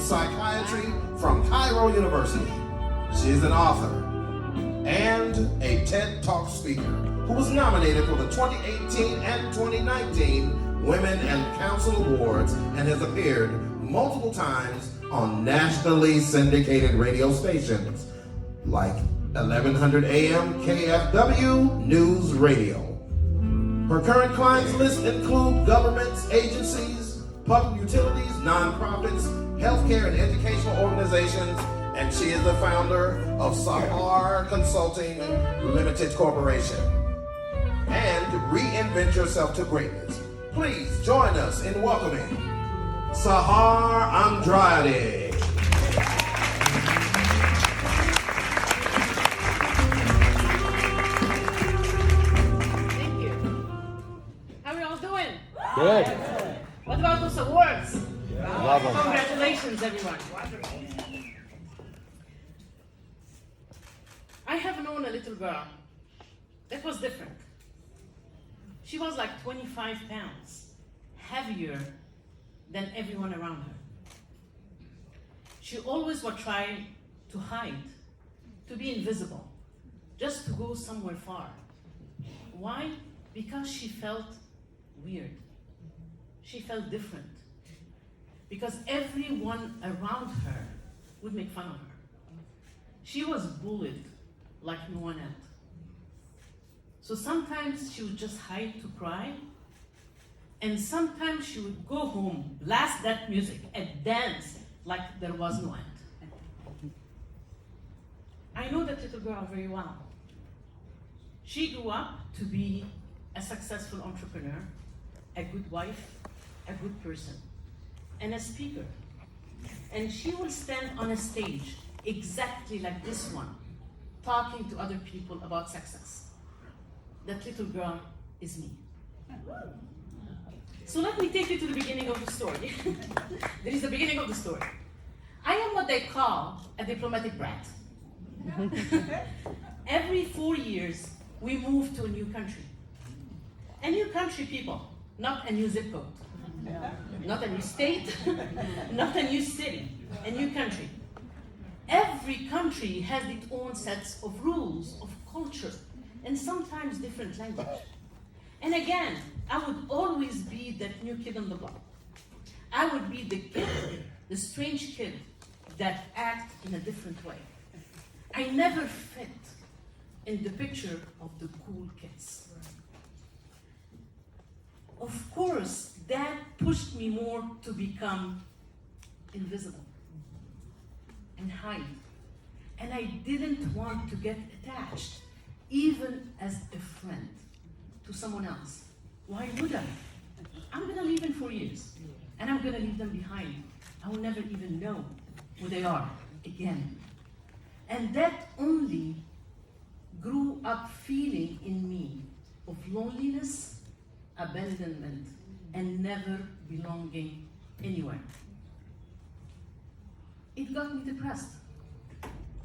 Psychiatry from Cairo University. She is an author and a TED Talk speaker who was nominated for the 2018 and 2019 Women and Council Awards and has appeared multiple times on nationally syndicated radio stations like 1100 AM KFW News Radio. Her current clients list include governments, agencies, public utilities, nonprofits, healthcare and educational organizations, and she is the founder of Sahar Consulting Limited Corporation. And reinvent yourself to greatness. Please join us in welcoming Sahar Andrade. Thank you. How are you all doing? Good. What about those awards? Love them. Congratulations, everyone. I have known a little girl that was different. She was like 25 pounds, heavier than everyone around her. She always would try to hide, to be invisible, just to go somewhere far. Why? Because she felt weird. She felt different. Because everyone around her would make fun of her. She was bullied like no one else. So sometimes she would just hide to cry, and sometimes she would go home, blast that music, and dance like there was no end. I know that little girl very well. She grew up to be a successful entrepreneur, a good wife, a good person, and a speaker. And she will stand on a stage exactly like this one, talking to other people about success. That little girl is me. So let me take you to the beginning of the story. There is the beginning of the story. I am what they call a diplomatic brat. Every 4 years, we move to a new country. A new country, people, not a new zip code. Not a new state, not a new city, a new country. Every country has its own sets of rules, of culture, and sometimes different language. And again, I would always be that new kid on the block. I would be the kid, the strange kid that acts in a different way. I never fit in the picture of the cool kids. Of course, that pushed me more to become invisible and hide. And I didn't want to get attached, even as a friend, to someone else. Why would I? I'm gonna leave in 4 years, and I'm gonna leave them behind. I will never even know who they are again. And that only grew up feeling in me of loneliness, abandonment, and never belonging anywhere. It got me depressed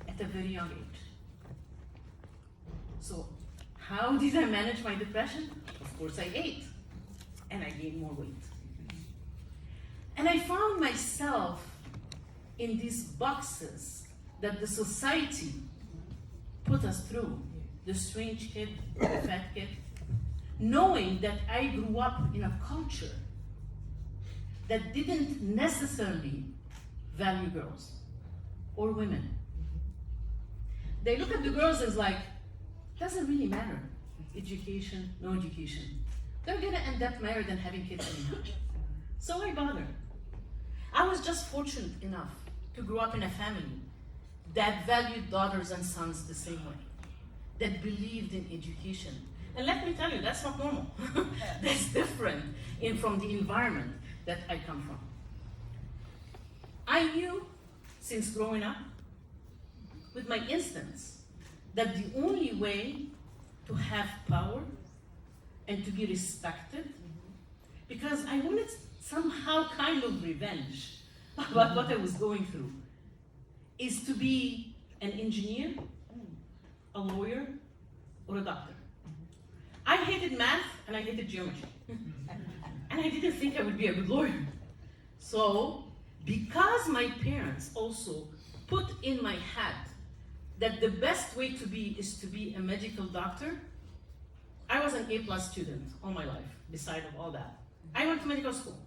at a very young age. So how did I manage my depression? Of course I ate, and I gained more weight. And I found myself in these boxes that the society put us through. The strange kid, the fat kid, knowing that I grew up in a culture that didn't necessarily value girls or women. They look at the girls as like, doesn't really matter. Education, no education. They're gonna end up married and having kids anyhow. So why bother? I was just fortunate enough to grow up in a family that valued daughters and sons the same way, that believed in education. And let me tell you, that's not normal. That's different from the environment that I come from. I knew since growing up, with my instincts, that the only way to have power and to be respected, because I wanted somehow kind of revenge about what I was going through, is to be an engineer, a lawyer, or a doctor. I hated math and I hated geometry. And I didn't think I would be a good lawyer. So Because my parents also put in my head that the best way to be is to be a medical doctor, I was an A+ student all my life, beside of all that. I went to medical school.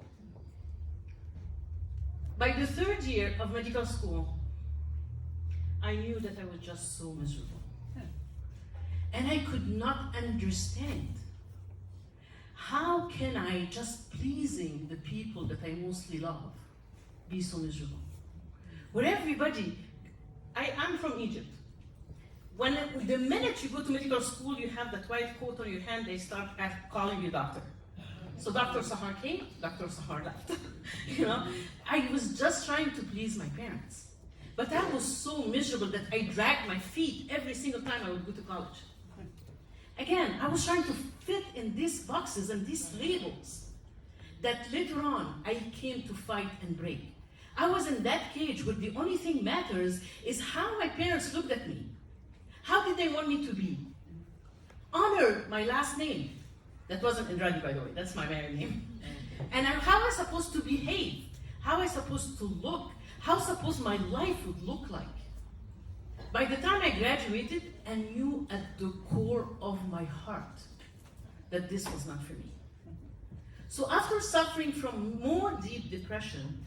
By the 3rd year of medical school, I knew that I was just so miserable. And I could not understand, how can I, just pleasing the people that I mostly love, be so miserable? Where everybody, I'm from Egypt. The minute you go to medical school, you have that white coat on your hand, they start calling you doctor. So Dr. Sahar came, Dr. Sahar left. You know, I was just trying to please my parents. But I was so miserable that I dragged my feet every single time I would go to college. Again, I was trying to fit in these boxes and these labels that later on I came to fight and break. I was in that cage where the only thing matters is how my parents looked at me. How did they want me to be? Honor my last name. That wasn't Indradi, by the way, that's my married name. And how am I supposed to behave? How am I supposed to look? How supposed my life would look like? By the time I graduated, I knew at the core of my heart that this was not for me. So after suffering from more deep depression,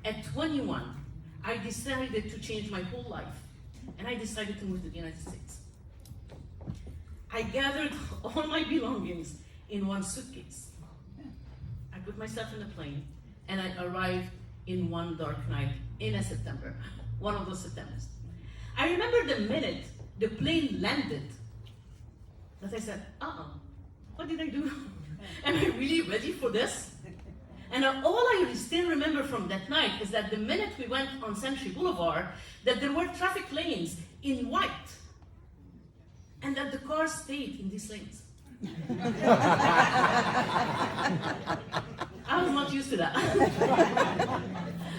at 21, I decided to change my whole life. And I decided to move to the United States. I gathered all my belongings in one suitcase. I put myself in a plane, and I arrived in one dark night in a September, one of those Septembers. I remember the minute the plane landed, that I said, what did I do? Am I really ready for this? And all I still remember from that night is that the minute we went on Century Boulevard, that there were traffic lanes in white, and that the car stayed in these lanes. I was not used to that.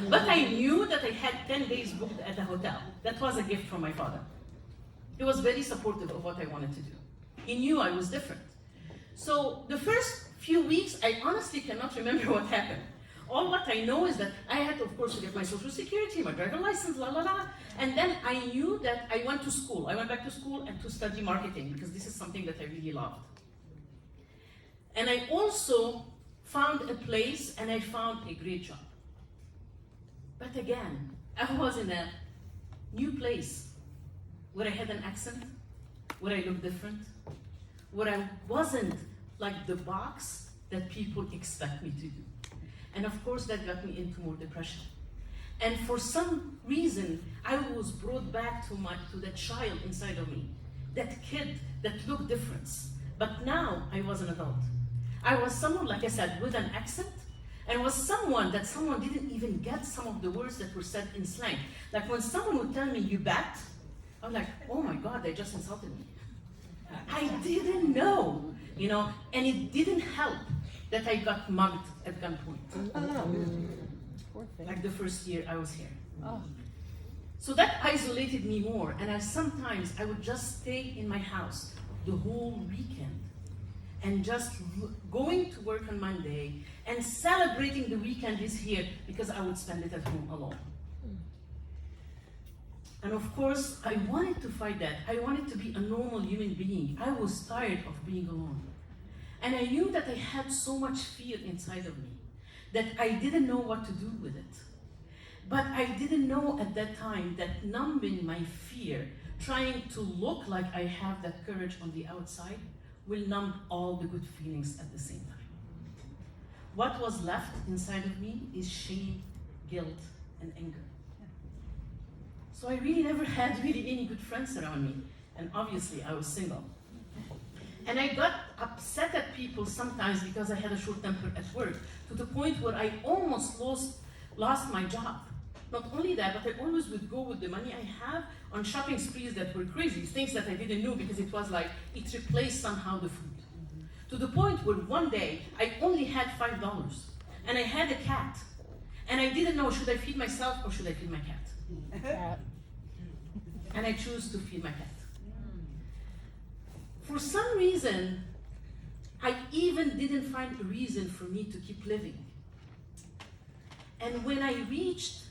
But I knew that I had 10 days booked at a hotel. That was a gift from my father. He was very supportive of what I wanted to do. He knew I was different. So the first few weeks, I honestly cannot remember what happened. All what I know is that I had, of course, to get my social security, my driver license, and then I knew that I went to school. I went back to school and to study marketing, because this is something that I really loved. And I also found a place, and I found a great job. But again, I was in a new place where I had an accent, where I looked different, where I wasn't like the box that people expect me to do. And of course, that got me into more depression. And for some reason, I was brought back to that child inside of me, that kid that looked different. But now I was an adult. I was someone, like I said, with an accent, and was someone that someone didn't even get some of the words that were said in slang. Like when someone would tell me, "you bet," I'm like, oh my God, they just insulted me. I didn't know, you know, and it didn't help that I got mugged at gunpoint. Like the first year I was here. So that isolated me more, and sometimes I would just stay in my house the whole weekend and just going to work on Monday and celebrating the weekend is here because I would spend it at home alone. And of course, I wanted to fight that. I wanted to be a normal human being. I was tired of being alone. And I knew that I had so much fear inside of me that I didn't know what to do with it. But I didn't know at that time that numbing my fear, trying to look like I have that courage on the outside, will numb all the good feelings at the same time. What was left inside of me is shame, guilt, and anger. So I really never had really any good friends around me. And obviously I was single. And I got upset at people sometimes because I had a short temper at work, to the point where I almost lost my job. Not only that, but I always would go with the money I have on shopping sprees that were crazy, things that I didn't know, because it was like, it replaced somehow the food. To the point where one day, I only had $5, and I had a cat, and I didn't know, should I feed myself or should I feed my cat? And I chose to feed my cat. For some reason, I even didn't find a reason for me to keep living. And when I reached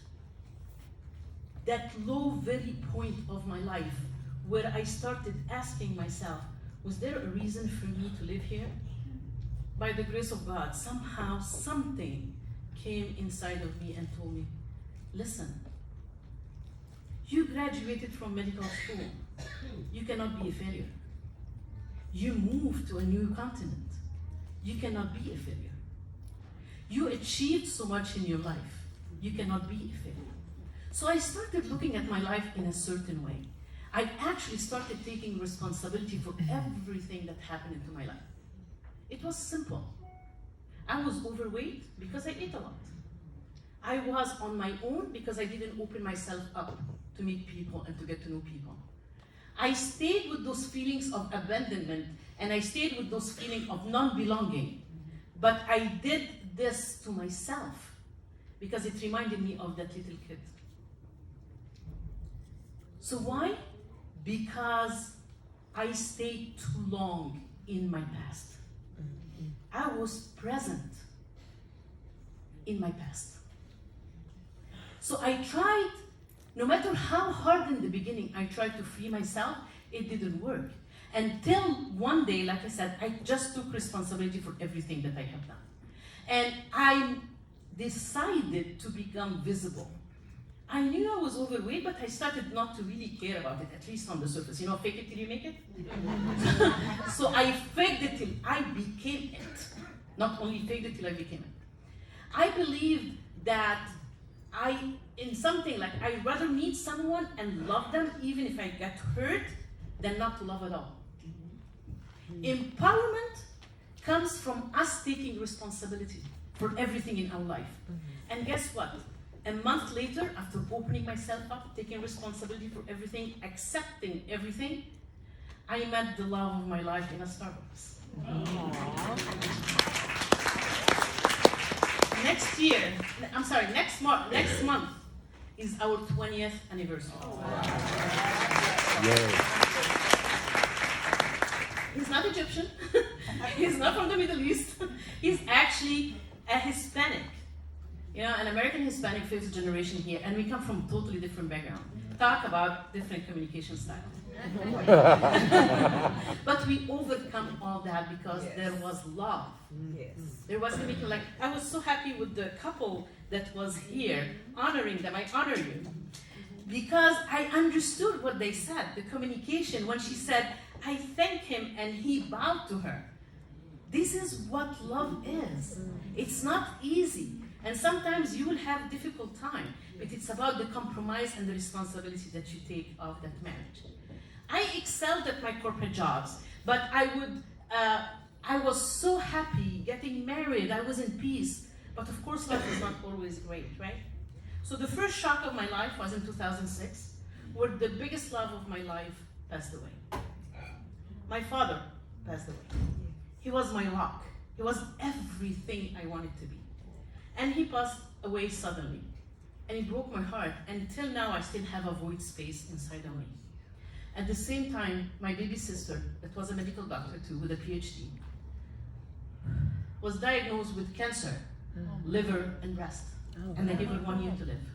that low very point of my life, where I started asking myself, was there a reason for me to live here? By the grace of God, somehow something came inside of me and told me, listen, you graduated from medical school. You cannot be a failure. You moved to a new continent. You cannot be a failure. You achieved so much in your life. You cannot be a failure. So I started looking at my life in a certain way. I actually started taking responsibility for everything that happened into my life. It was simple. I was overweight because I ate a lot. I was on my own because I didn't open myself up to meet people and to get to know people. I stayed with those feelings of abandonment, and I stayed with those feelings of non-belonging. But I did this to myself because it reminded me of that little kid. So why? Because I stayed too long in my past. I was present in my past. So I tried, no matter how hard in the beginning, I tried to free myself, it didn't work. Until one day, like I said, I just took responsibility for everything that I have done. And I decided to become visible. I knew I was overweight, but I started not to really care about it, at least on the surface. You know, fake it till you make it? So I faked it till I became it. Not only faked it till I became it. I believed that in something like, I'd rather meet someone and love them even if I get hurt than not to love at all. Empowerment comes from us taking responsibility for everything in our life. And guess what? A month later, after opening myself up, taking responsibility for everything, accepting everything, I met the love of my life in a Starbucks. Next month is our 20th anniversary. He's not Egyptian. He's not from the Middle East. He's actually a Hispanic. You know, an American Hispanic, fifth generation here, and we come from totally different background. Talk about different communication style. But we overcome all that because there was love. There was communication. Like, I was so happy with the couple that was here, honoring them. I honor you. Because I understood what they said, the communication, when she said, I thank him and he bowed to her. This is what love is. It's not easy. And sometimes you will have difficult time, but it's about the compromise and the responsibility that you take of that marriage. I excelled at my corporate jobs, but I was so happy getting married. I was in peace. But of course, life is not always great, right? So the first shock of my life was in 2006, where the biggest love of my life passed away. My father passed away. He was my rock. He was everything I wanted to be. And he passed away suddenly. And it broke my heart. And till now, I still have a void space inside of me. At the same time, my baby sister, that was a medical doctor too, with a PhD, was diagnosed with cancer, liver and breast. And they gave her 1 year to live.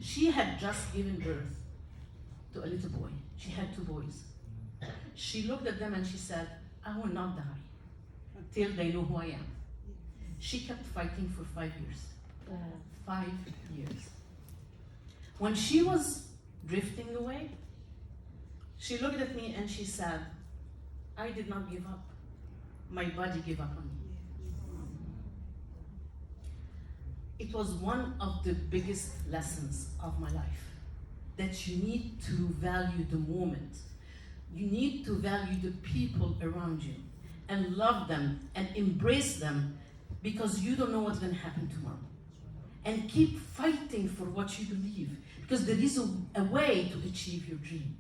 She had just given birth to a little boy. She had 2 boys. She looked at them and she said, I will not die till they know who I am. She kept fighting for 5 years. 5 years. When she was drifting away, she looked at me and she said, I did not give up. My body gave up on me. It was one of the biggest lessons of my life, that you need to value the moment. You need to value the people around you and love them and embrace them, because you don't know what's going to happen tomorrow. And keep fighting for what you believe, because there is a way to achieve your dream.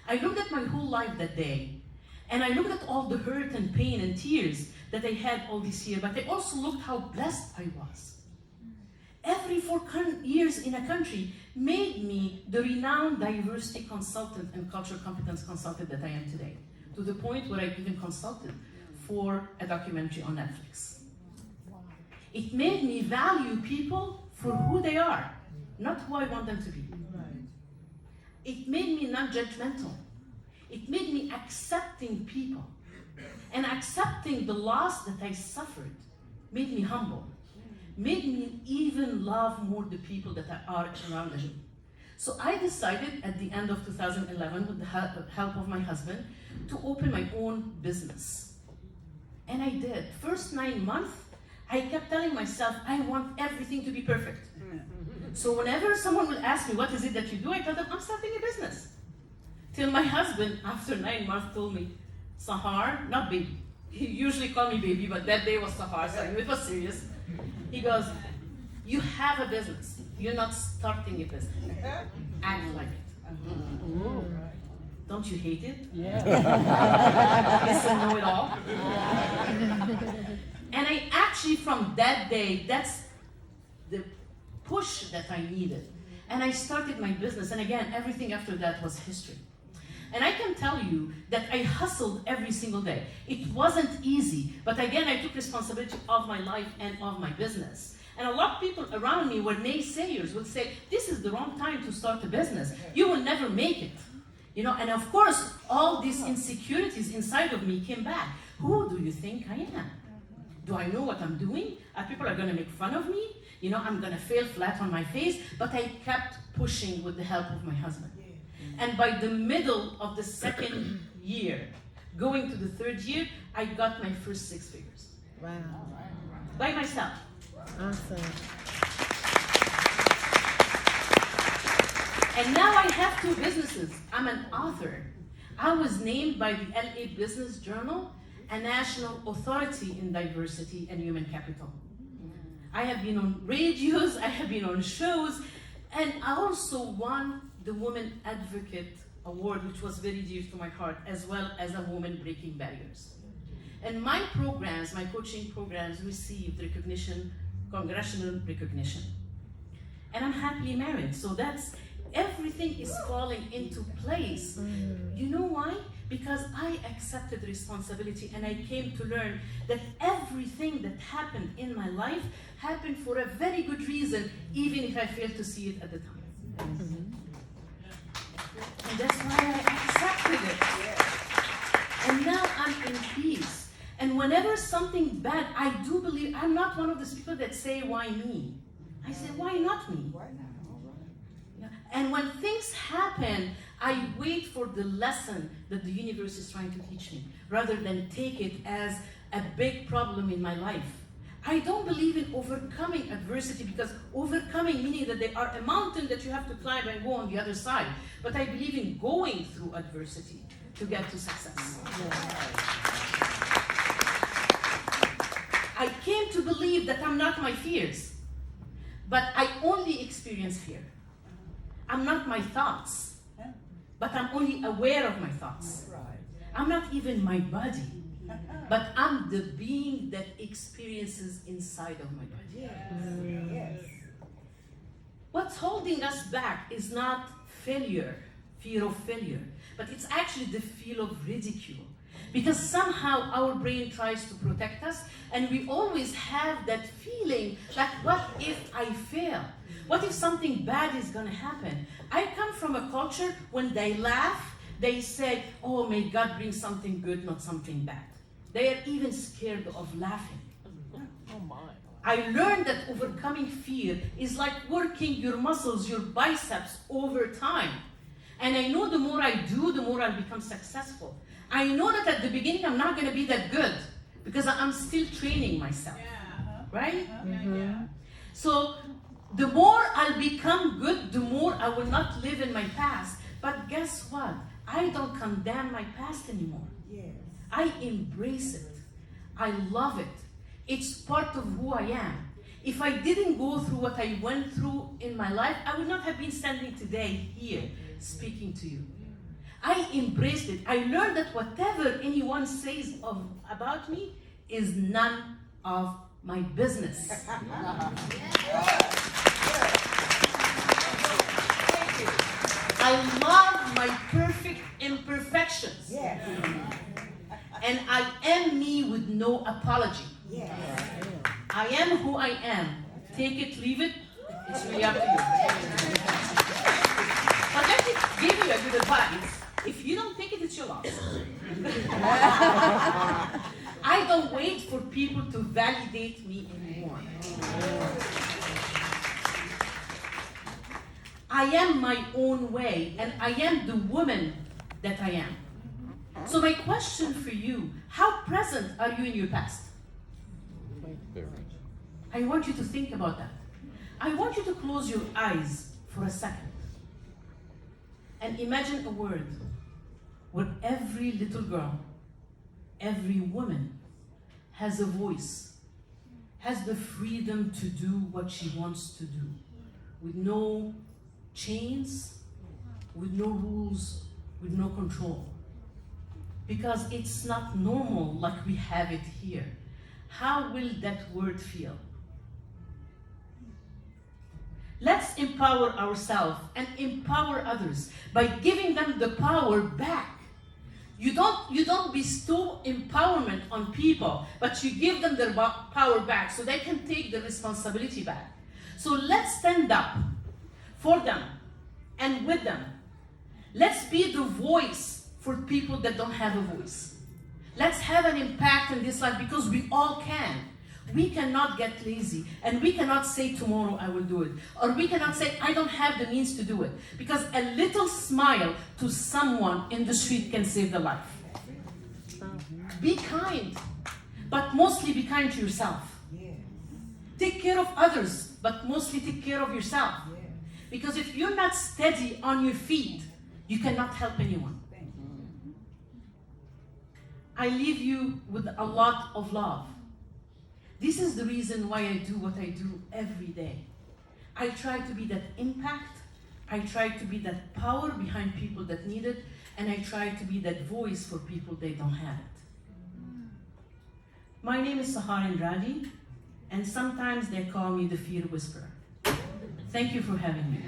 I looked at my whole life that day, and I looked at all the hurt and pain and tears that I had all this year, but I also looked how blessed I was. Every 4 years in a country made me the renowned diversity consultant and cultural competence consultant that I am today, to the point where I even consulted for a documentary on Netflix. It made me value people for who they are, not who I want them to be. It made me non-judgmental. It made me accepting people. And accepting the loss that I suffered made me humble. Made me even love more the people that are around me. So I decided at the end of 2011, with the help of my husband, to open my own business. And I did. First 9 months, I kept telling myself, I want everything to be perfect. So whenever someone will ask me, what is it that you do? I tell them, I'm starting a business. Till my husband, after 9 months, told me, Sahar, not baby. He usually called me baby, but that day was Sahar, so it was serious. He goes, you have a business. You're not starting a business. Act like it. Don't you hate it? Yeah. Listen, know it all. And I actually, from that day, that's the push that I needed. And I started my business. And again, everything after that was history. And I can tell you that I hustled every single day. It wasn't easy, but again, I took responsibility of my life and of my business. And a lot of people around me were naysayers, would say, this is the wrong time to start a business. You will never make it. You know, and of course, all these insecurities inside of me came back. Who do you think I am? Do I know what I'm doing? People are gonna make fun of me? You know, I'm gonna fail flat on my face, but I kept pushing with the help of my husband. And by the middle of the second year, going to the third year, I got my first 6 figures. Wow. By myself. Awesome. And now I have 2 businesses. I'm an author. I was named by the LA Business Journal a national authority in diversity and human capital. I have been on radios, I have been on shows, and I also won the Woman Advocate Award, which was very dear to my heart, as well as a woman breaking barriers. And my programs, my coaching programs, received recognition, congressional recognition. And I'm happily married, so that's, everything is falling into place. You know why? Because I accepted responsibility and I came to learn that everything that happened in my life happened for a very good reason, even if I failed to see it at the time. And that's why I accepted it. And now I'm in peace. And whenever something bad, I do believe, I'm not one of those people that say, why me? I say, why not me? And when things happen, I wait for the lesson that the universe is trying to teach me, rather than take it as a big problem in my life. I don't believe in overcoming adversity, because overcoming meaning that there are a mountain that you have to climb and go on the other side. But I believe in going through adversity to get to success. I came to believe that I'm not my fears, but I only experience fear. I'm not my thoughts, but I'm only aware of my thoughts. I'm not even my body, but I'm the being that experiences inside of my body. Yes. What's holding us back is not failure, fear of failure, but it's actually the fear of ridicule. Because somehow our brain tries to protect us, and we always have that feeling that, what if I fail? What if something bad is gonna happen? I come from a culture when they laugh, they say, oh, may God bring something good, not something bad. They are even scared of laughing. Oh my. I learned that overcoming fear is like working your muscles, your biceps over time. And I know the more I do, the more I'll become successful. I know that at the beginning I'm not gonna be that good, because I'm still training myself, right? So the more I'll become good, the more I will not live in my past. But guess what? I don't condemn my past anymore. I embrace it. I love it. It's part of who I am. If I didn't go through what I went through in my life, I would not have been standing today here speaking to you. I embraced it. I learned that whatever anyone says about me is none of my business. I love my perfect imperfections. And I am me with no apology. I am who I am. Take it, leave it. It's really up to you. But let me give you a good advice. If you don't take it, it's your loss. I don't wait for people to validate me anymore. I am my own way, and I am the woman that I am. So my question for you, how present are you in your past? I want you to think about that. I want you to close your eyes for a second and imagine a world where every little girl, every woman has a voice, has the freedom to do what she wants to do, with no chains, with no rules, with no control. Because it's not normal like we have it here. How will that word feel? Let's empower ourselves and empower others by giving them the power back. You don't bestow empowerment on people, but you give them their power back so they can take the responsibility back. So let's stand up for them and with them. Let's be the voice for people that don't have a voice. Let's have an impact in this life because we all can. We cannot get lazy and we cannot say tomorrow I will do it. Or we cannot say I don't have the means to do it. Because a little smile to someone in the street can save the life. Be kind, but mostly be kind to yourself. Take care of others, but mostly take care of yourself. Because if you're not steady on your feet, you cannot help anyone. I leave you with a lot of love. This is the reason why I do what I do every day. I try to be that impact. I try to be that power behind people that need it. And I try to be that voice for people that don't have it. My name is Sahar Andrade, and sometimes they call me the fear whisperer. Thank you for having me.